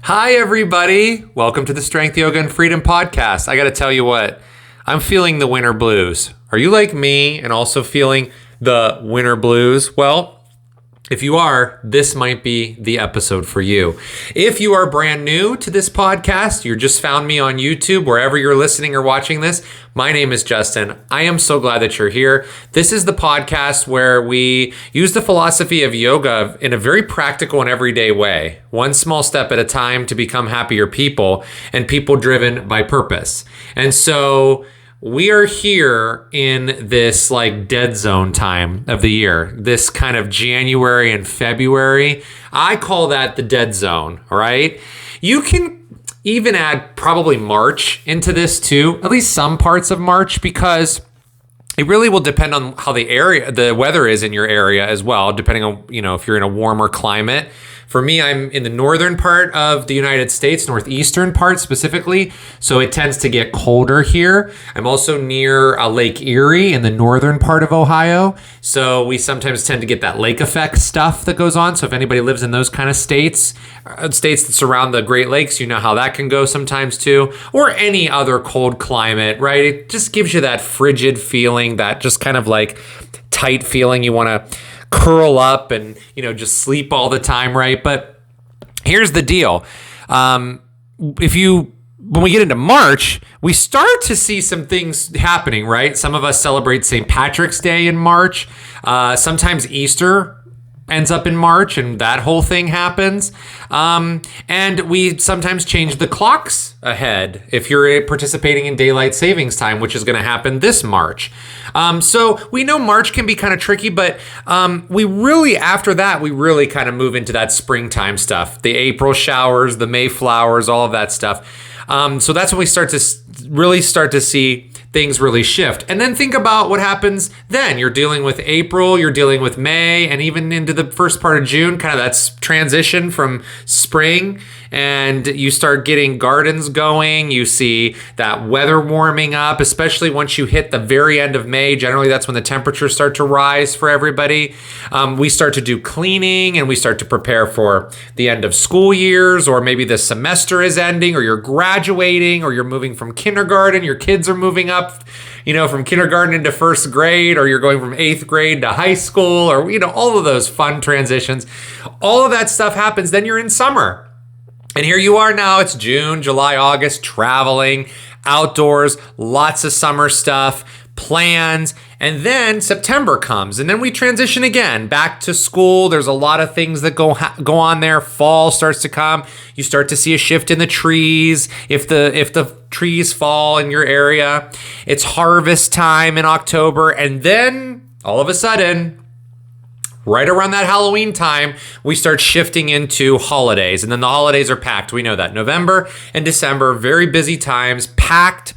Hi, everybody. Welcome to the Strength, Yoga, and Freedom podcast. I got to tell you what, I'm feeling the winter blues. Are you like me and also feeling the winter blues? Well, if you are, this might be the episode for you. If you are brand new to this podcast, you just found me on YouTube, wherever you're listening or watching this, my name is Justin. I am so glad that you're here. This is the podcast where we use the philosophy of yoga in a very practical and everyday way, one small step at a time to become happier people and people driven by purpose. And so we are here in this like dead zone time of the year, this kind of January and February. I call that the dead zone, all right? You can even add probably March into this too, at least some parts of March, because it really will depend on how the weather is in your area as well, depending on, if you're in a warmer climate. For me, I'm in the northern part of the United States, northeastern part specifically, so it tends to get colder here. I'm also near Lake Erie in the northern part of Ohio, so we sometimes tend to get that lake effect stuff that goes on. So if anybody lives in those kind of states that surround the Great Lakes, you know how that can go sometimes too, or any other cold climate, right? It just gives you that frigid feeling, that just kind of like tight feeling. You want to curl up and, just sleep all the time, right? But here's the deal. When we get into March, we start to see some things happening, right? Some of us celebrate St. Patrick's Day in March. Sometimes Easter ends up in March and that whole thing happens. And we sometimes change the clocks ahead if you're participating in daylight savings time, which is going to happen this March. So we know March can be kind of tricky, but after that, we really kind of move into that springtime stuff, the April showers, the May flowers, all of that stuff. So that's when we start to see things really shift. And then think about what happens then. You're dealing with April, you're dealing with May, and even into the first part of June, kind of that transition from spring, and you start getting gardens going. You see that weather warming up, especially once you hit the very end of May. Generally, that's when the temperatures start to rise for everybody. We start to do cleaning, and we start to prepare for the end of school years, or maybe the semester is ending, or you're graduating, or you're moving from kindergarten. Your kids are moving up, from kindergarten into first grade, or you're going from 8th grade to high school, or, all of those fun transitions. All of that stuff happens. Then you're in summer. And here you are now. It's June, July, August, traveling, outdoors, lots of summer stuff, plans. And then September comes, and then we transition again back to school. There's a lot of things that go on there. Fall starts to come. You start to see a shift in the trees. If the trees fall in your area, it's harvest time in October. And then all of a sudden, right around that Halloween time, we start shifting into holidays. And then the holidays are packed. We know that. November and December, very busy times, packed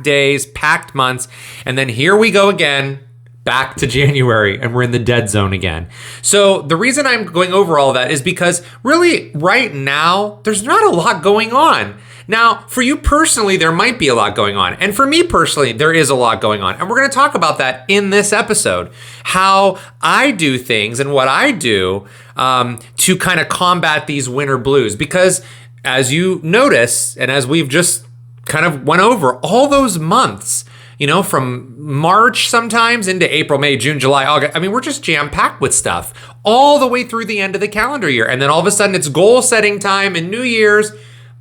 days, packed months. And then here we go again, back to January, and we're in the dead zone again. So the reason I'm going over all that is because really right now, there's not a lot going on. Now, for you personally, there might be a lot going on. And for me personally, there is a lot going on. And we're going to talk about that in this episode, how I do things and what I do to kind of combat these winter blues. Because as you notice, and as we've just kind of went over, all those months, from March sometimes into April, May, June, July, August. I mean, we're just jam-packed with stuff all the way through the end of the calendar year. And then all of a sudden it's goal setting time and New Year's,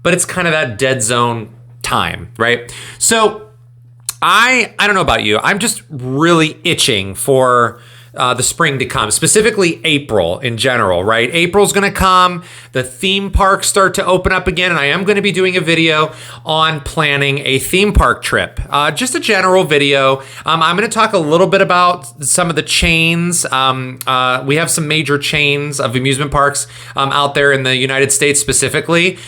but it's kind of that dead zone time, right? So I don't know about you. I'm just really itching for the spring to come, specifically April in general, right? April's going to come. The theme parks start to open up again, and I am going to be doing a video on planning a theme park trip. Just a general video. I'm going to talk a little bit about some of the chains. We have some major chains of amusement parks out there in the United States specifically,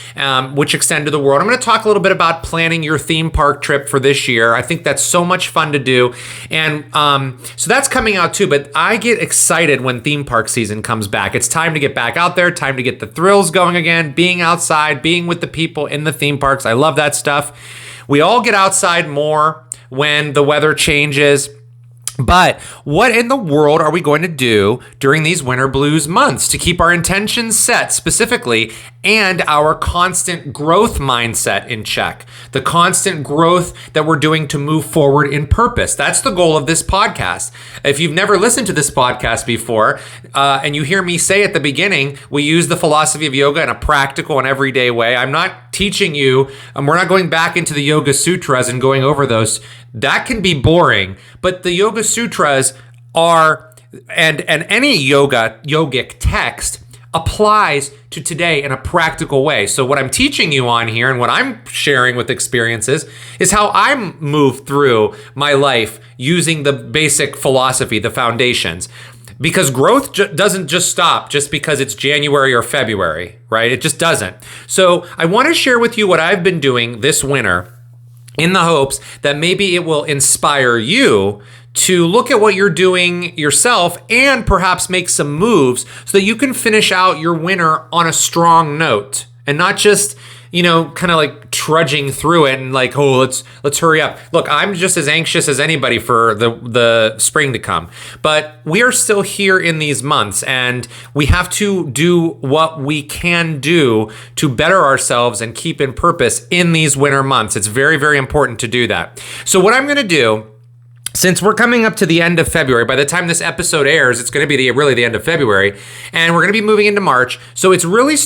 which extend to the world. I'm going to talk a little bit about planning your theme park trip for this year. I think that's so much fun to do. And so that's coming out too, but I get excited when theme park season comes back. It's time to get back out there, time to get the thrills going again, being outside, being with the people in the theme parks. I love that stuff. We all get outside more when the weather changes. But what in the world are we going to do during these winter blues months to keep our intentions set specifically and our constant growth mindset in check. The constant growth that we're doing to move forward in purpose. That's the goal of this podcast. If you've never listened to this podcast before, and you hear me say at the beginning, we use the philosophy of yoga in a practical and everyday way. I'm not teaching you, we're not going back into the Yoga Sutras and going over those. That can be boring, but the Yoga Sutras are, and any yogic text applies to today in a practical way. So what I'm teaching you on here and what I'm sharing with experiences is how I move through my life using the basic philosophy, the foundations. Because growth doesn't just stop just because it's January or February, right? It just doesn't. So I want to share with you what I've been doing this winter in the hopes that maybe it will inspire you to look at what you're doing yourself and perhaps make some moves so that you can finish out your winter on a strong note and not just, kind of like trudging through it and like, oh, let's hurry up. Look, I'm just as anxious as anybody for the spring to come, but we are still here in these months and we have to do what we can do to better ourselves and keep in purpose in these winter months. It's very, very important to do that. So what I'm going to do, since we're coming up to the end of February, by the time this episode airs, it's going to be really the end of February, and we're going to be moving into March. So it's really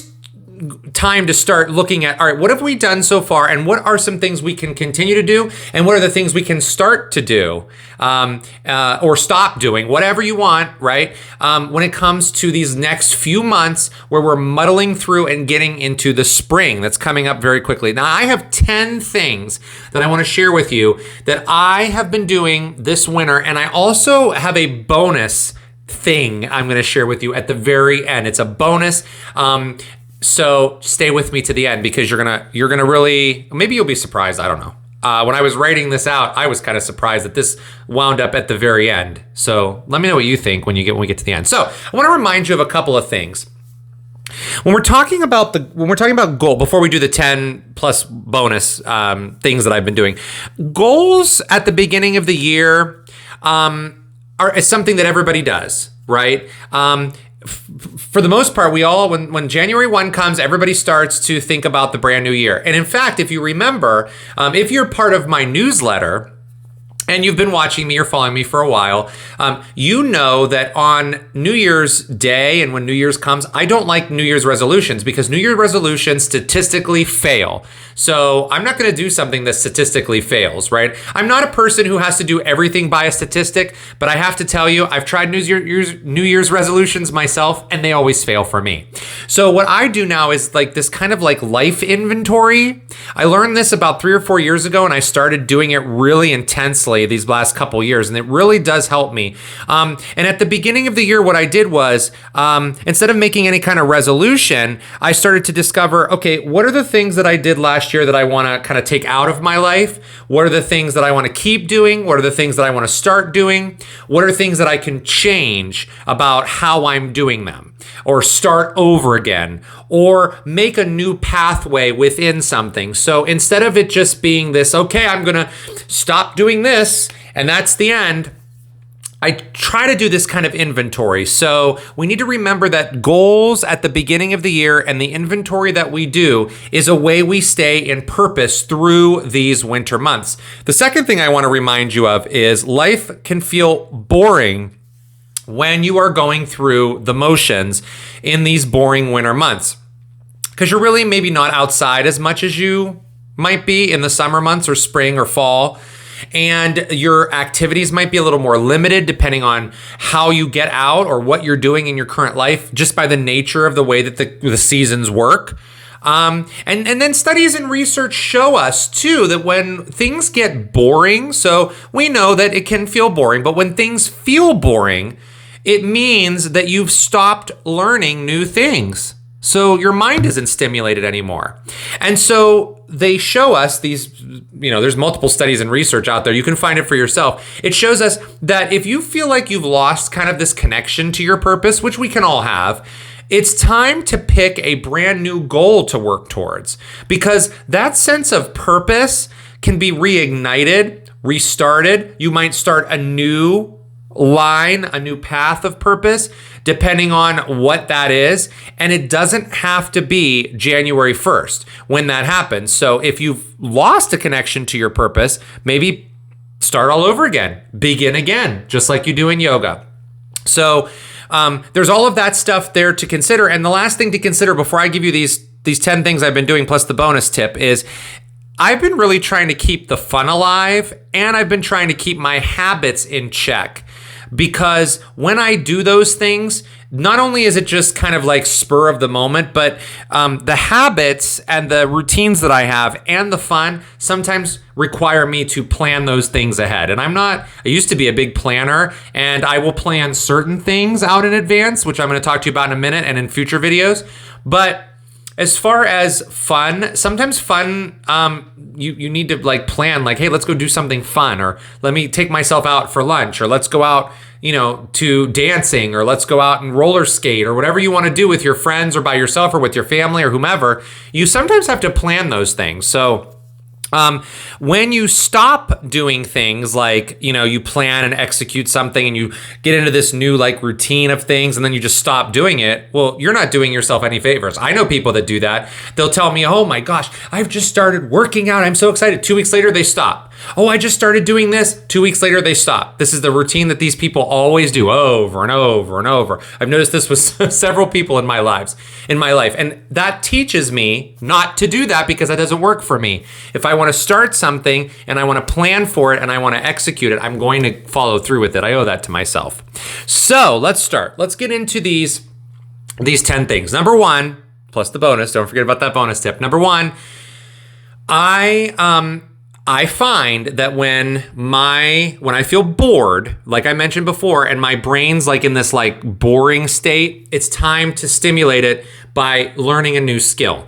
time to start looking at, all right, what have we done so far, and what are some things we can continue to do, and what are the things we can start to do, or stop doing, whatever you want, right? When it comes to these next few months where we're muddling through and getting into the spring that's coming up very quickly. Now, I have 10 things that I want to share with you that I have been doing this winter, and I also have a bonus thing I'm going to share with you at the very end. It's a bonus. So stay with me to the end because you're gonna really, maybe you'll be surprised. I don't know. When I was writing this out, I was kind of surprised that this wound up at the very end. So let me know what you think when we get to the end. So I want to remind you of a couple of things. When we're talking about goal, before we do the 10 plus bonus things that I've been doing, goals at the beginning of the year is something that everybody does, right? For the most part, we all, when January 1 comes, everybody starts to think about the brand new year. And in fact, if you remember, if you're part of my newsletter, and you've been watching me or following me for a while, you know that on New Year's Day and when New Year's comes, I don't like New Year's resolutions because New Year's resolutions statistically fail. So I'm not going to do something that statistically fails, right? I'm not a person who has to do everything by a statistic, but I have to tell you, I've tried New Year's resolutions myself, and they always fail for me. So what I do now is like this kind of like life inventory. I learned this about 3 or 4 years ago, and I started doing it really intensely these last couple years, and it really does help me. And at the beginning of the year, what I did was, instead of making any kind of resolution, I started to discover, okay, what are the things that I did last year that I want to kind of take out of my life? What are the things that I want to keep doing? What are the things that I want to start doing? What are things that I can change about how I'm doing them, or start over again, or make a new pathway within something? So instead of it just being this, okay, I'm going to stop doing this and that's the end, I try to do this kind of inventory. So we need to remember that goals at the beginning of the year and the inventory that we do is a way we stay in purpose through these winter months. The second thing I want to remind you of is life can feel boring when you are going through the motions in these boring winter months, because you're really maybe not outside as much as you might be in the summer months or spring or fall. And your activities might be a little more limited depending on how you get out or what you're doing in your current life, just by the nature of the way that the seasons work. And then studies and research show us too that when things get boring, so we know that it can feel boring, but when things feel boring, it means that you've stopped learning new things. So your mind isn't stimulated anymore. And so they show us these, there's multiple studies and research out there. You can find it for yourself. It shows us that if you feel like you've lost kind of this connection to your purpose, which we can all have, it's time to pick a brand new goal to work towards, because that sense of purpose can be reignited, restarted. You might start a new line, a new path of purpose, depending on what that is. And it doesn't have to be January 1st when that happens. So if you've lost a connection to your purpose, maybe start all over again, begin again, just like you do in yoga. So there's all of that stuff there to consider. And the last thing to consider before I give you these 10 things I've been doing, plus the bonus tip, is I've been really trying to keep the fun alive, and I've been trying to keep my habits in check. Because when I do those things, not only is it just kind of like spur of the moment, but the habits and the routines that I have and the fun sometimes require me to plan those things ahead. And I used to be a big planner, and I will plan certain things out in advance, which I'm going to talk to you about in a minute and in future videos. But as far as fun, sometimes fun, you need to like plan, like, hey, let's go do something fun, or let me take myself out for lunch, or let's go out, to dancing, or let's go out and roller skate, or whatever you want to do with your friends or by yourself or with your family or whomever. You sometimes have to plan those things. So when you stop doing things like, you plan and execute something and you get into this new like routine of things and then you just stop doing it, well, you're not doing yourself any favors. I know people that do that. They'll tell me, oh my gosh, I've just started working out. I'm so excited. 2 weeks later, they stop. Oh, I just started doing this. 2 weeks later, they stop. This is the routine that these people always do over and over and over. I've noticed this with several people in my life. And that teaches me not to do that because that doesn't work for me. If I want to start something and I want to plan for it and I want to execute it, I'm going to follow through with it. I owe that to myself. So let's start. Let's get into these 10 things. Number one, plus the bonus, don't forget about that bonus tip. Number one, I find that when I feel bored, like I mentioned before, and my brain's like in this like boring state, it's time to stimulate it by learning a new skill.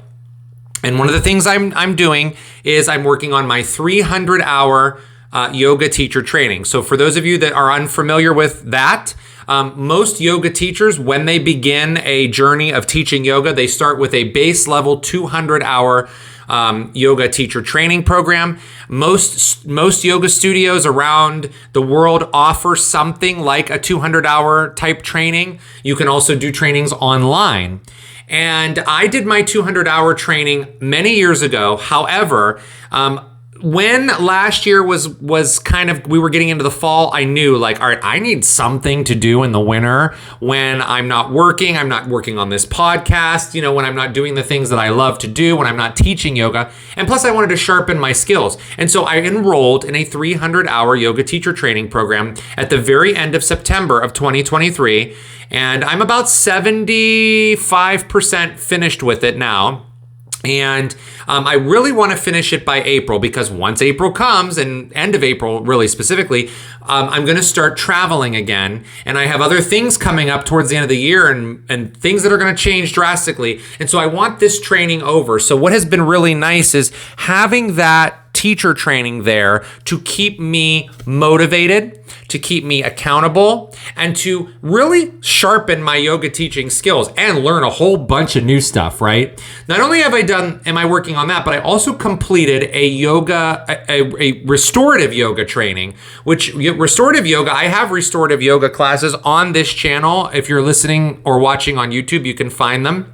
And one of the things I'm doing is I'm working on my 300-hour yoga teacher training. So for those of you that are unfamiliar with that, most yoga teachers, when they begin a journey of teaching yoga, they start with a base level 200-hour yoga teacher training program. Most yoga studios around the world offer something like a 200-hour type training. You can also do trainings online. And I did my 200-hour training many years ago. However, when last year was kind of, we were getting into the fall, I knew like, all right, I need something to do in the winter when I'm not working on this podcast, when I'm not doing the things that I love to do, when I'm not teaching yoga. And plus I wanted to sharpen my skills. And so I enrolled in a 300-hour yoga teacher training program at the very end of September of 2023. And I'm about 75% finished with it now. And I really want to finish it by April, because once April comes, and end of April really specifically, I'm going to start traveling again. And I have other things coming up towards the end of the year and things that are going to change drastically. And so I want this training over. So what has been really nice is having that teacher training there to keep me motivated, to keep me accountable, and to really sharpen my yoga teaching skills and learn a whole bunch of new stuff, right? Not only am I working on that, but I also completed a restorative yoga training, which I have restorative yoga classes on this channel. If you're listening or watching on YouTube, you can find them.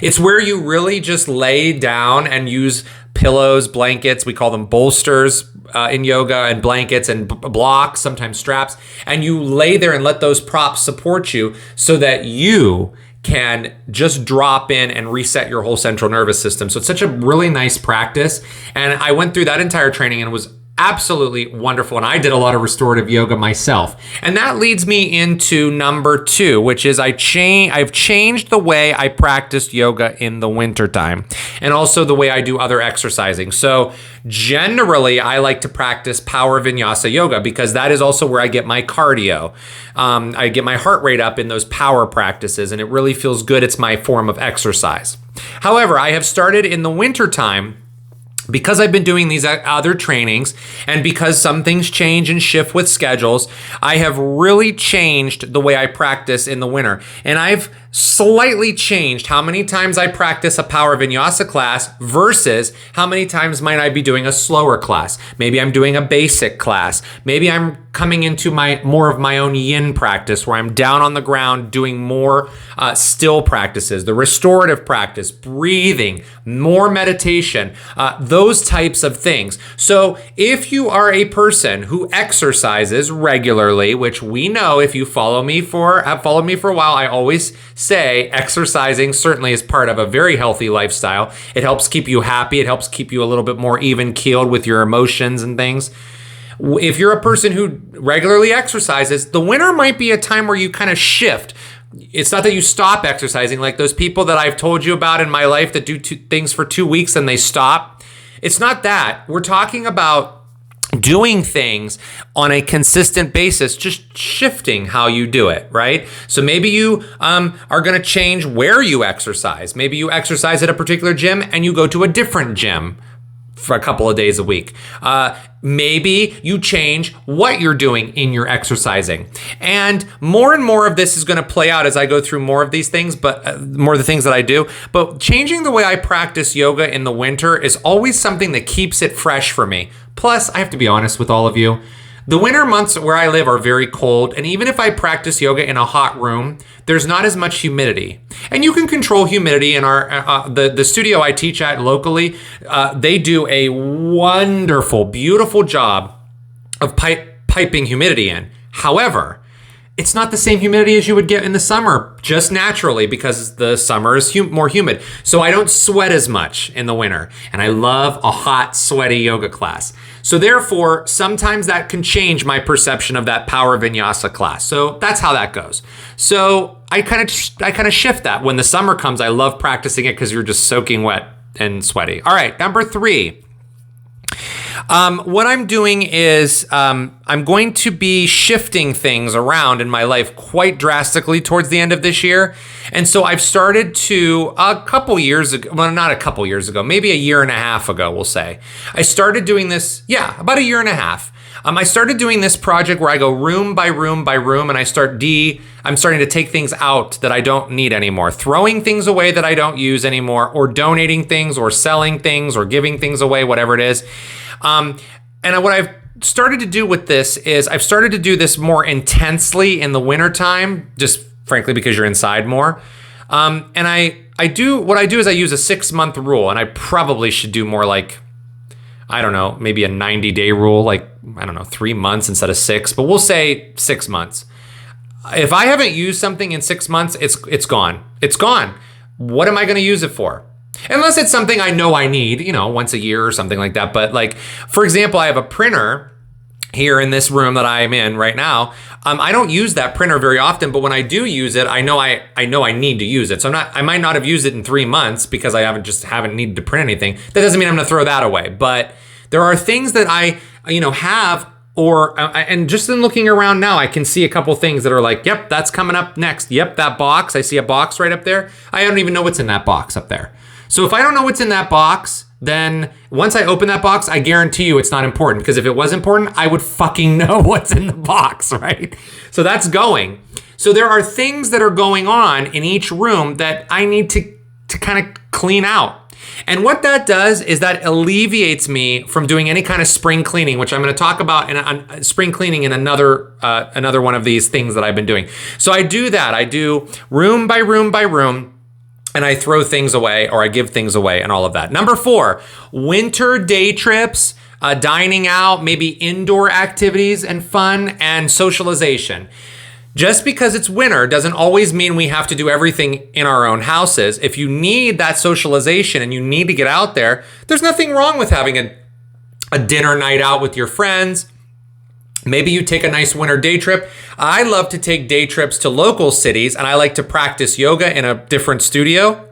It's where you really just lay down and use pillows, blankets, we call them bolsters in yoga, and blankets and blocks, sometimes straps, and you lay there and let those props support you so that you can just drop in and reset your whole central nervous system. So it's such a really nice practice. And I went through that entire training and it was absolutely wonderful. And I did a lot of restorative yoga myself. And that leads me into number 2, which is I've changed the way I practiced yoga in the wintertime, and also the way I do other exercising. So generally, I like to practice power vinyasa yoga because that is also where I get my cardio. I get my heart rate up in those power practices, and it really feels good. It's my form of exercise. However, I have started in the wintertime, because I've been doing these other trainings, and because some things change and shift with schedules, I have really changed the way I practice in the winter. And I've slightly changed how many times I practice a power vinyasa class versus how many times might I be doing a slower class. Maybe I'm doing a basic class. Maybe I'm coming into more of my own yin practice where I'm down on the ground doing more still practices, the restorative practice, breathing, more meditation, those types of things. So if you are a person who exercises regularly, which we know if you have followed me for a while, I always say exercising certainly is part of a very healthy lifestyle. It helps keep you happy. It helps keep you a little bit more even keeled with your emotions and things. If you're a person who regularly exercises, the winter might be a time where you kind of shift. It's not that you stop exercising, like those people that I've told you about in my life that do things for 2 weeks and they stop. It's not that. We're talking about doing things on a consistent basis, just shifting how you do it, right? So maybe you are going to change where you exercise. Maybe you exercise at a particular gym and you go to a different gym for a couple of days a week. Maybe you change what you're doing in your exercising. And more of this is going to play out as I go through more of these things, but more of the things that I do. But changing the way I practice yoga in the winter is always something that keeps it fresh for me. Plus, I have to be honest with all of you. The winter months where I live are very cold, and even if I practice yoga in a hot room, there's not as much humidity. And you can control humidity in our the studio I teach at locally. They do a wonderful, beautiful job of piping humidity in. However, it's not the same humidity as you would get in the summer, just naturally, because the summer is more humid. So I don't sweat as much in the winter, and I love a hot, sweaty yoga class. So therefore, sometimes that can change my perception of that power vinyasa class. So that's how that goes. So I kind of shift that. When the summer comes, I love practicing it because you're just soaking wet and sweaty. All right, number 3. What I'm doing is I'm going to be shifting things around in my life quite drastically towards the end of this year. And so I've started to, a couple years ago, well, not a couple years ago, maybe a year and a half ago, we'll say. I started doing this, about a year and a half. I started doing this project where I go room by room by room and I'm starting to take things out that I don't need anymore, throwing things away that I don't use anymore, or donating things or selling things or giving things away, whatever it is. And what I've started to do with this is I've started to do this more intensely in the wintertime, just frankly because you're inside more. And what I do is I use a 6-month rule, and I probably should do more like, I don't know, maybe a 90-day rule, like, 3 months instead of 6, but we'll say 6 months. If I haven't used something in 6 months, it's gone. It's gone. What am I going to use it for? Unless it's something I know I need, once a year or something like that. But like, for example, I have a printer here in this room that I'm in right now. I don't use that printer very often, but when I do use it, I know I need to use it. So I might not have used it in 3 months because I haven't needed to print anything. That doesn't mean I'm going to throw that away. But there are things that I, have, and just in looking around now, I can see a couple things that are like, yep, that's coming up next. Yep, that box. I see a box right up there. I don't even know what's in that box up there. So if I don't know what's in that box, then once I open that box, I guarantee you it's not important, because if it was important, I would fucking know what's in the box, right? So that's going. So there are things that are going on in each room that I need to kind of clean out. And what that does is that alleviates me from doing any kind of spring cleaning, which I'm going to talk about in spring cleaning in another one of these things that I've been doing. So I do that. I do room by room by room. And I throw things away, or I give things away, and all of that. Number 4, winter day trips, dining out, maybe indoor activities and fun, and socialization. Just because it's winter doesn't always mean we have to do everything in our own houses. If you need that socialization and you need to get out there, there's nothing wrong with having a dinner night out with your friends. Maybe you take a nice winter day trip. I love to take day trips to local cities, and I like to practice yoga in a different studio,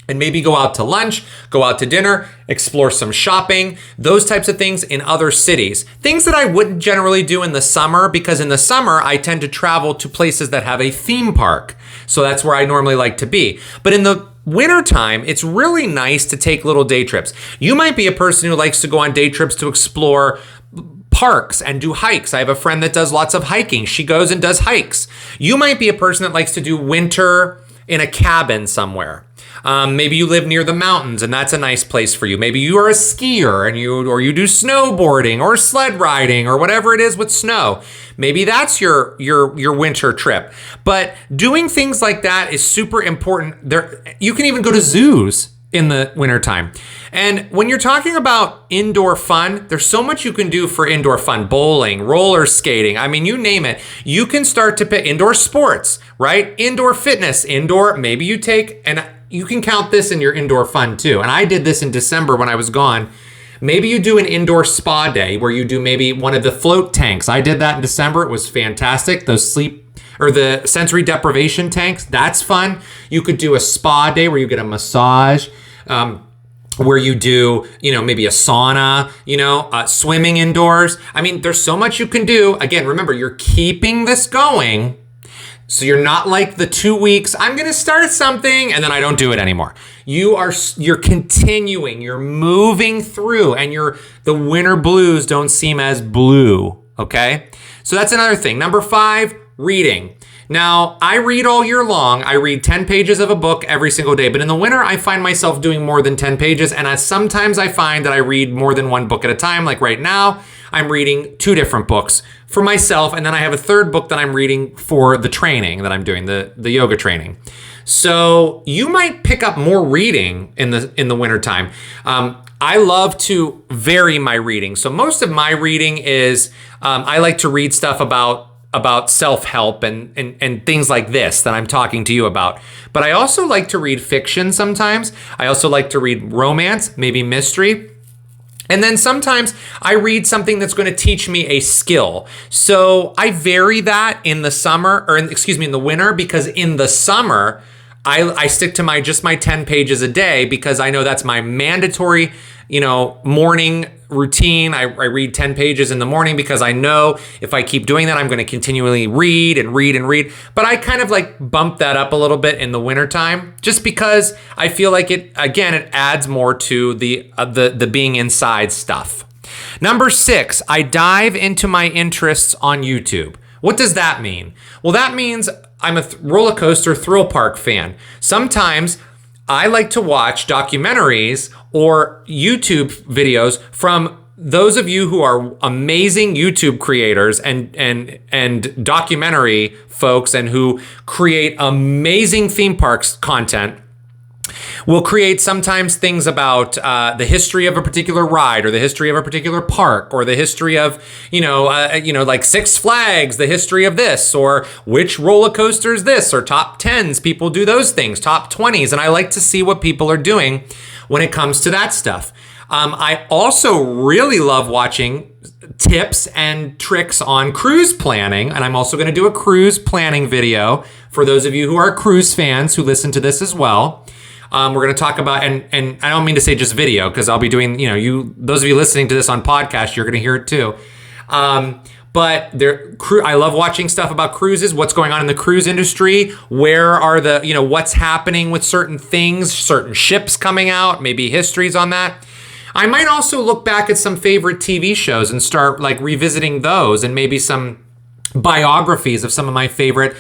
and maybe go out to lunch, go out to dinner, explore some shopping, those types of things in other cities. Things that I wouldn't generally do in the summer, because in the summer, I tend to travel to places that have a theme park. So that's where I normally like to be. But in the wintertime, it's really nice to take little day trips. You might be a person who likes to go on day trips to explore parks and do hikes. I have a friend that does lots of hiking. She goes and does hikes. You might be a person that likes to do winter in a cabin somewhere. Maybe you live near the mountains and that's a nice place for you. Maybe you are a skier and you do snowboarding or sled riding or whatever it is with snow. Maybe that's your winter trip. But doing things like that is super important. You can even go to zoos in the wintertime. And when you're talking about indoor fun, there's so much you can do for indoor fun. Bowling, roller skating, I mean, you name it. You can start to pick indoor sports, right? Indoor fitness, maybe you take, and you can count this in your indoor fun too. And I did this in December when I was gone. Maybe you do an indoor spa day where you do maybe one of the float tanks. I did that in December. It was fantastic. The sensory deprivation tanks, that's fun. You could do a spa day where you get a massage, where you do, maybe a sauna, swimming indoors. I mean, there's so much you can do. Again, remember, you're keeping this going. So you're not like the 2 weeks, I'm going to start something and then I don't do it anymore. You're continuing, you're moving through, and the winter blues don't seem as blue. Okay. So that's another thing. Number 5, reading. Now, I read all year long. I read 10 pages of a book every single day, but in the winter, I find myself doing more than 10 pages. And sometimes I find that I read more than one book at a time. Like right now, I'm reading 2 different books for myself. And then I have a 3rd book that I'm reading for the training that I'm doing, the yoga training. So you might pick up more reading in the wintertime. I love to vary my reading. So most of my reading is, I like to read stuff about self-help and things like this that I'm talking to you about. But I also like to read fiction sometimes. I also like to read romance, maybe mystery. And then sometimes I read something that's going to teach me a skill. So I vary that in the summer, in the winter, because in the summer, I stick to my 10 pages a day because I know that's my mandatory, morning routine. I read 10 pages in the morning because I know if I keep doing that, I'm going to continually read and read and read. But I kind of like bump that up a little bit in the wintertime just because I feel like it adds more to the being inside stuff. Number 6, I dive into my interests on YouTube. What does that mean? Well, that means I'm a roller coaster thrill park fan. Sometimes I like to watch documentaries or YouTube videos from those of you who are amazing YouTube creators and documentary folks and who create amazing theme parks content. We'll create sometimes things about the history of a particular ride or the history of a particular park or the history of, like Six Flags, the history of this, or which roller coaster is this, or top 10s. People do those things, top 20s. And I like to see what people are doing when it comes to that stuff. I also really love watching tips and tricks on cruise planning. And I'm also going to do a cruise planning video for those of you who are cruise fans who listen to this as well. We're going to talk about, and I don't mean to say just video, because I'll be doing, those of you listening to this on podcast, you're going to hear it too. But I love watching stuff about cruises, what's going on in the cruise industry, where are what's happening with certain things, certain ships coming out, maybe histories on that. I might also look back at some favorite TV shows and start like revisiting those, and maybe some biographies of some of my favorite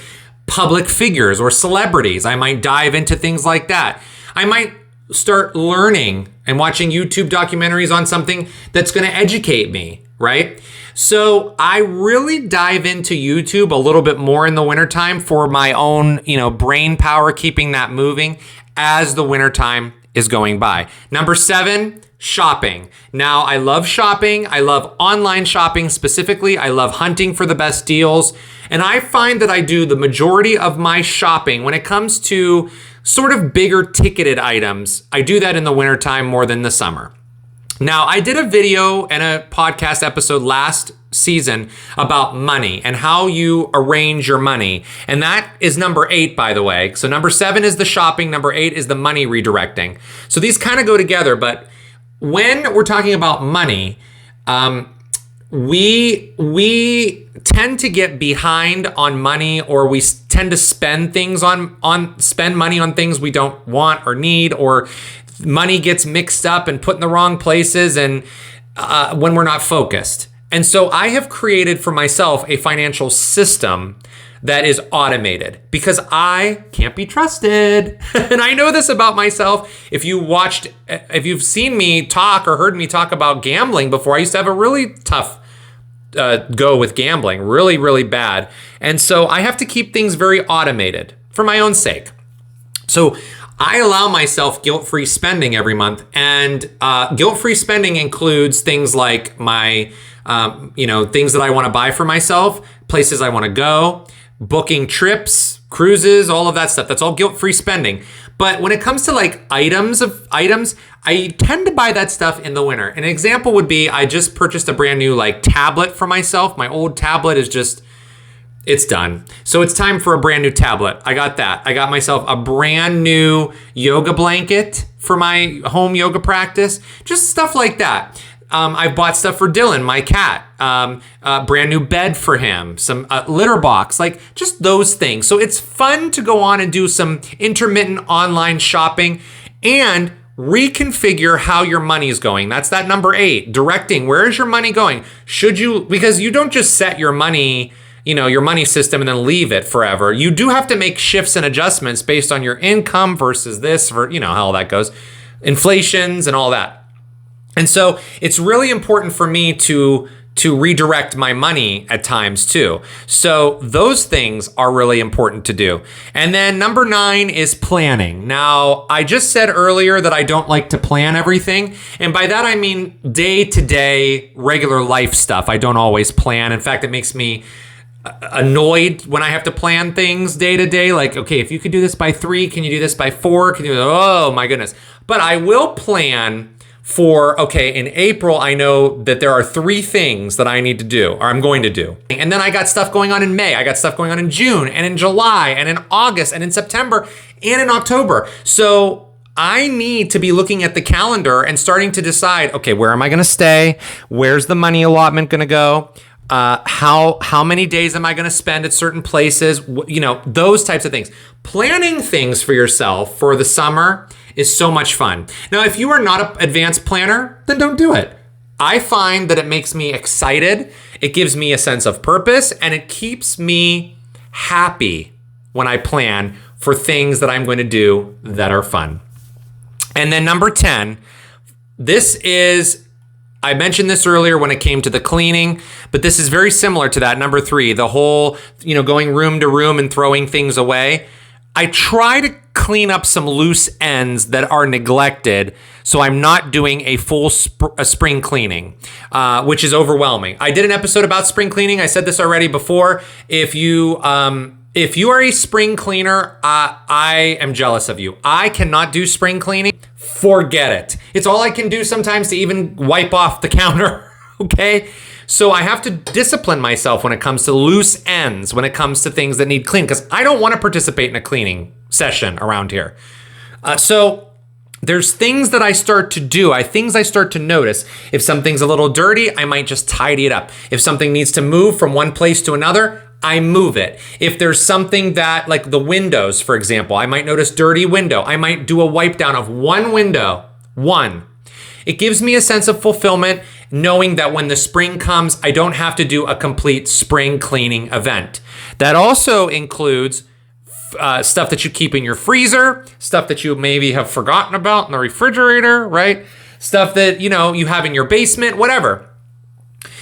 public figures or celebrities. I might dive into things like that. I might start learning and watching YouTube documentaries on something that's going to educate me, right? So I really dive into YouTube a little bit more in the wintertime for my own, brain power, keeping that moving as the wintertime is going by. Number 7, shopping. Now, I love shopping. I love online shopping specifically. I love hunting for the best deals. And I find that I do the majority of my shopping when it comes to sort of bigger ticketed items. I do that in the wintertime more than the summer. Now, I did a video and a podcast episode last season about money and how you arrange your money. And that is number 8, by the way. So number 7 is the shopping. Number 8 is the money redirecting. So these kind of go together. But when we're talking about money, we tend to get behind on money, or we tend to spend money on things we don't want or need, or money gets mixed up and put in the wrong places, and when we're not focused. And so I have created for myself a financial system that is automated because I can't be trusted. And I know this about myself. If you've seen me talk or heard me talk about gambling before, I used to have a really tough go with gambling, really, really bad. And so I have to keep things very automated for my own sake. So I allow myself guilt-free spending every month, and guilt-free spending includes things like my, things that I want to buy for myself, places I want to go, booking trips, cruises, all of that stuff. That's all guilt-free spending. But when it comes to like items, I tend to buy that stuff in the winter. An example would be I just purchased a brand new like tablet for myself. My old tablet is it's done. So it's time for a brand new tablet. I got that. I got myself a brand new yoga blanket for my home yoga practice. Just stuff like that. I bought stuff for Dylan, my cat, a brand new bed for him, some litter box, like just those things. So it's fun to go on and do some intermittent online shopping and reconfigure how your money is going. That's that number 8, directing. Where is your money going? Because you don't just set your money, your money system and then leave it forever. You do have to make shifts and adjustments based on your income versus this, how all that goes, inflations and all that. And so it's really important for me to redirect my money at times too. So those things are really important to do. And then number 9 is planning. Now, I just said earlier that I don't like to plan everything. And by that, I mean day-to-day regular life stuff. I don't always plan. In fact, it makes me annoyed when I have to plan things day to day. Like, okay, if you could do this by 3, can you do this by 4? Oh my goodness. But I will plan for, okay, in April, I know that there are 3 things that I need to do, or I'm going to do. And then I got stuff going on in May, I got stuff going on in June, and in July, and in August, and in September, and in October. So I need to be looking at the calendar and starting to decide, okay, where am I gonna stay? Where's the money allotment gonna go? How many days am I going to spend at certain places? Those types of things. Planning things for yourself for the summer is so much fun. Now, if you are not an advanced planner, then don't do it. I find that it makes me excited. It gives me a sense of purpose, and it keeps me happy when I plan for things that I'm going to do that are fun. And then number 10, I mentioned this earlier when it came to the cleaning, but this is very similar to that. Number 3, the whole, going room to room and throwing things away. I try to clean up some loose ends that are neglected, so I'm not doing a full spring cleaning, which is overwhelming. I did an episode about spring cleaning. I said this already before. If you are a spring cleaner, I am jealous of you. I cannot do spring cleaning. Forget it. It's all I can do sometimes to even wipe off the counter, okay? So I have to discipline myself when it comes to loose ends, when it comes to things that need clean, because I don't want to participate in a cleaning session around here. So there's things that I start to do, things I start to notice. If something's a little dirty, I might just tidy it up. If something needs to move from one place to another, I move it. If there's something that, like the windows, for example, I might notice dirty window. I might do a wipe down of one window, It gives me a sense of fulfillment knowing that when the spring comes, I don't have to do a complete spring cleaning event. That also includes stuff that you keep in your freezer, stuff that you maybe have forgotten about in the refrigerator, right? Stuff that, you have in your basement, whatever.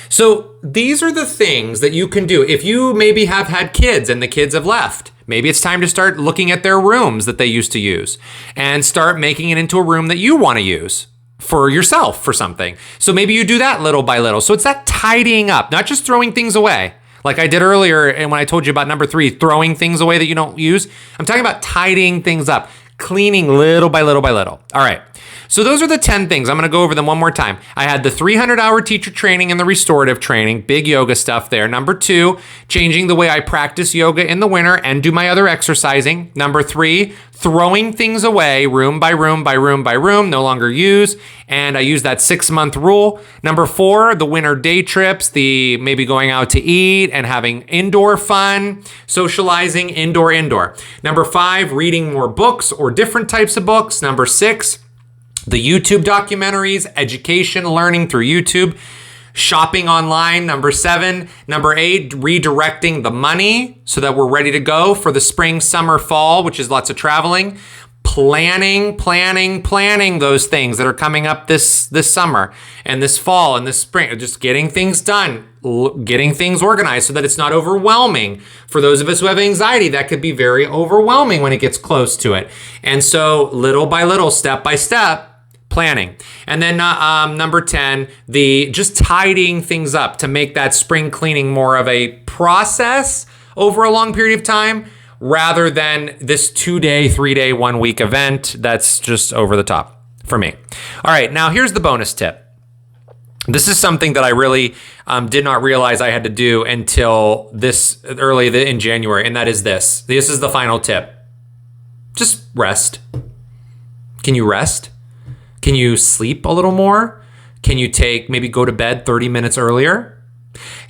So these are the things that you can do. If you maybe have had kids and the kids have left, maybe it's time to start looking at their rooms that they used to use and start making it into a room that you want to use for yourself for something. So maybe you do that little by little. So it's that tidying up, not just throwing things away. Like I did earlier, and when I told you about number 3, throwing things away that you don't use, I'm talking about tidying things up, cleaning little by little by little. All right. So those are the 10 things. I'm going to go over them one more time. I had the 300-hour teacher training and the restorative training, big yoga stuff there. Number 2, changing the way I practice yoga in the winter and do my other exercising. Number 3, throwing things away room by room by room by room, no longer use. And I use that 6-month rule. Number 4, the winter day trips, the maybe going out to eat and having indoor fun, socializing indoor. Number 5, reading more books or different types of books. Number 6, the YouTube documentaries, education, learning through YouTube. Shopping online, number 7. Number 8, redirecting the money so that we're ready to go for the spring, summer, fall, which is lots of traveling. Planning those things that are coming up this summer and this fall and this spring. Just getting things done, getting things organized so that it's not overwhelming. For those of us who have anxiety, that could be very overwhelming when it gets close to it. And so little by little, step by step, planning. And then number 10, the just tidying things up to make that spring cleaning more of a process over a long period of time rather than this 2-day, 3-day, 1-week event that's just over the top for me. All right, now here's the bonus tip. This is something that I really did not realize I had to do until this early in January, and that is this. This is the final tip. Just rest. Can you rest? Can you sleep a little more? Can you maybe go to bed 30 minutes earlier?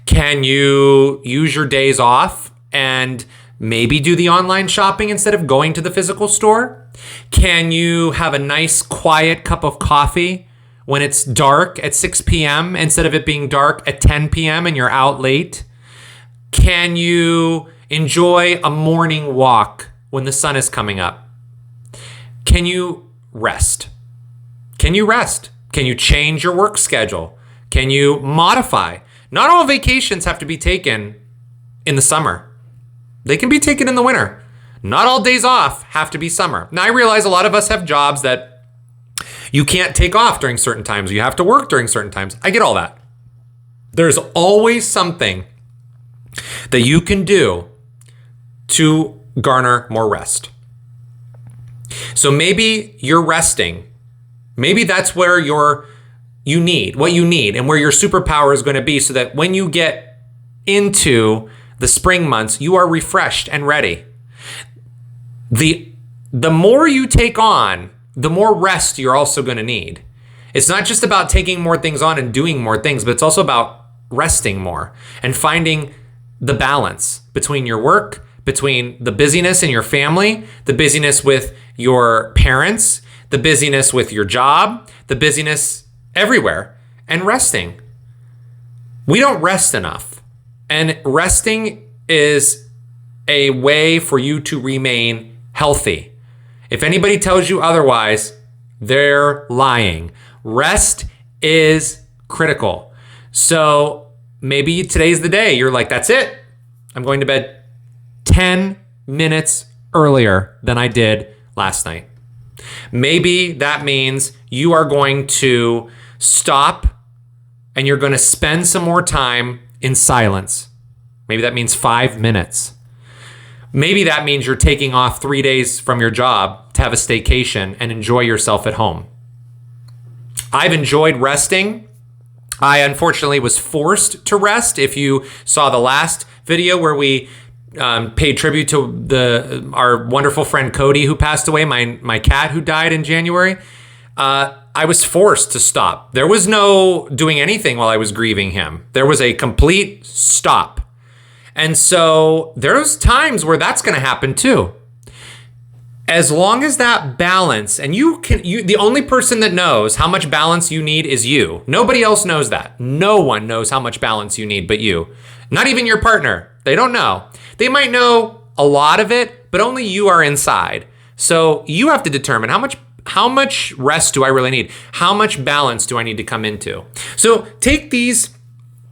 Can you use your days off and maybe do the online shopping instead of going to the physical store? Can you have a nice quiet cup of coffee when it's dark at 6 p.m. instead of it being dark at 10 p.m. and you're out late? Can you enjoy a morning walk when the sun is coming up? Can you rest? Can you rest? Can you change your work schedule? Can you modify? Not all vacations have to be taken in the summer. They can be taken in the winter. Not all days off have to be summer. Now, I realize a lot of us have jobs that you can't take off during certain times. You have to work during certain times. I get all that. There's always something that you can do to garner more rest. So maybe you're resting. Maybe that's where what you need and where your superpower is going to be so that when you get into the spring months, you are refreshed and ready. The more you take on, the more rest you're also going to need. It's not just about taking more things on and doing more things, but it's also about resting more and finding the balance between your work, between the busyness in your family, the busyness with your parents, the busyness with your job, the busyness everywhere, and resting. We don't rest enough. And resting is a way for you to remain healthy. If anybody tells you otherwise, they're lying. Rest is critical. So maybe today's the day. You're like, that's it. I'm going to bed 10 minutes earlier than I did last night. Maybe that means you are going to stop and you're going to spend some more time in silence. Maybe that means 5 minutes. Maybe that means you're taking off 3 days from your job to have a staycation and enjoy yourself at home. I've enjoyed resting. I unfortunately was forced to rest. If you saw the last video where we paid tribute to our wonderful friend Cody, who passed away, my cat who died in January, I was forced to stop. There was no doing anything while I was grieving him. There was a complete stop. And so there's times where that's going to happen too. As long as that balance, and the only person that knows how much balance you need is you. Nobody else knows that. No one knows how much balance you need but you. Not even your partner. They don't know. They might know a lot of it, but only you are inside. So you have to determine how much rest do I really need? How much balance do I need to come into? So take these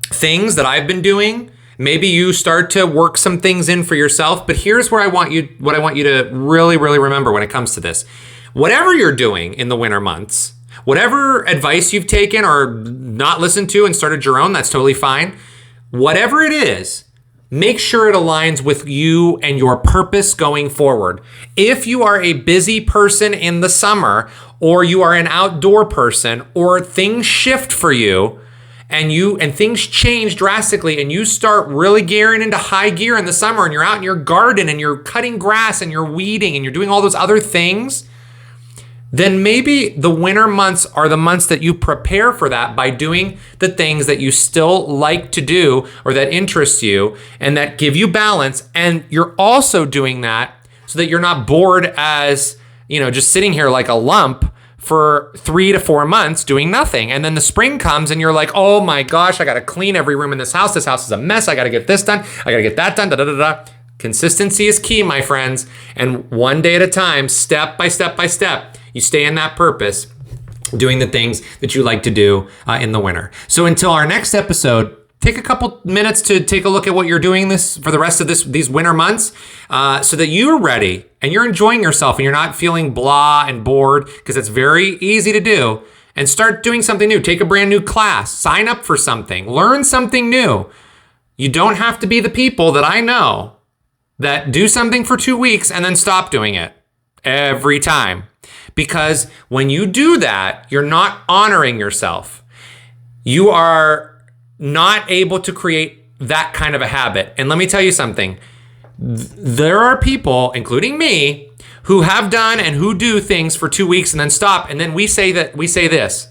things that I've been doing. Maybe you start to work some things in for yourself, but here's what I want you to really, really remember when it comes to this. Whatever you're doing in the winter months, whatever advice you've taken or not listened to and started your own, that's totally fine. Whatever it is, make sure it aligns with you and your purpose going forward. If you are a busy person in the summer, or you are an outdoor person, or things shift for you, and things change drastically, and you start really gearing into high gear in the summer, and you're out in your garden and you're cutting grass and you're weeding and you're doing all those other things, then maybe the winter months are the months that you prepare for that by doing the things that you still like to do or that interest you and that give you balance. And you're also doing that so that you're not bored as, just sitting here like a lump for 3 to 4 months doing nothing. And then the spring comes and you're like, oh my gosh, I got to clean every room in this house. This house is a mess. I got to get this done. I got to get that done. Da, da, da, da. Consistency is key, my friends. And one day at a time, step by step by step, you stay in that purpose, doing the things that you like to do in the winter. So until our next episode, take a couple minutes to take a look at what you're doing this for the rest of these winter months, so that you're ready and you're enjoying yourself and you're not feeling blah and bored, because it's very easy to do. And start doing something new. Take a brand new class, sign up for something, learn something new. You don't have to be the people that I know that do something for 2 weeks and then stop doing it every time. Because when you do that, you're not honoring yourself. You are not able to create that kind of a habit. And let me tell you something. There are people, including me, who have done and who do things for 2 weeks and then stop. And then we say this,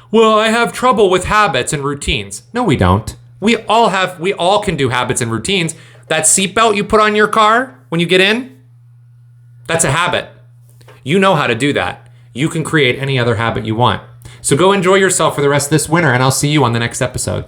well, I have trouble with habits and routines. No, we don't. We all can do habits and routines. That seatbelt you put on your car when you get in, that's a habit. You know how to do that. You can create any other habit you want. So go enjoy yourself for the rest of this winter, and I'll see you on the next episode.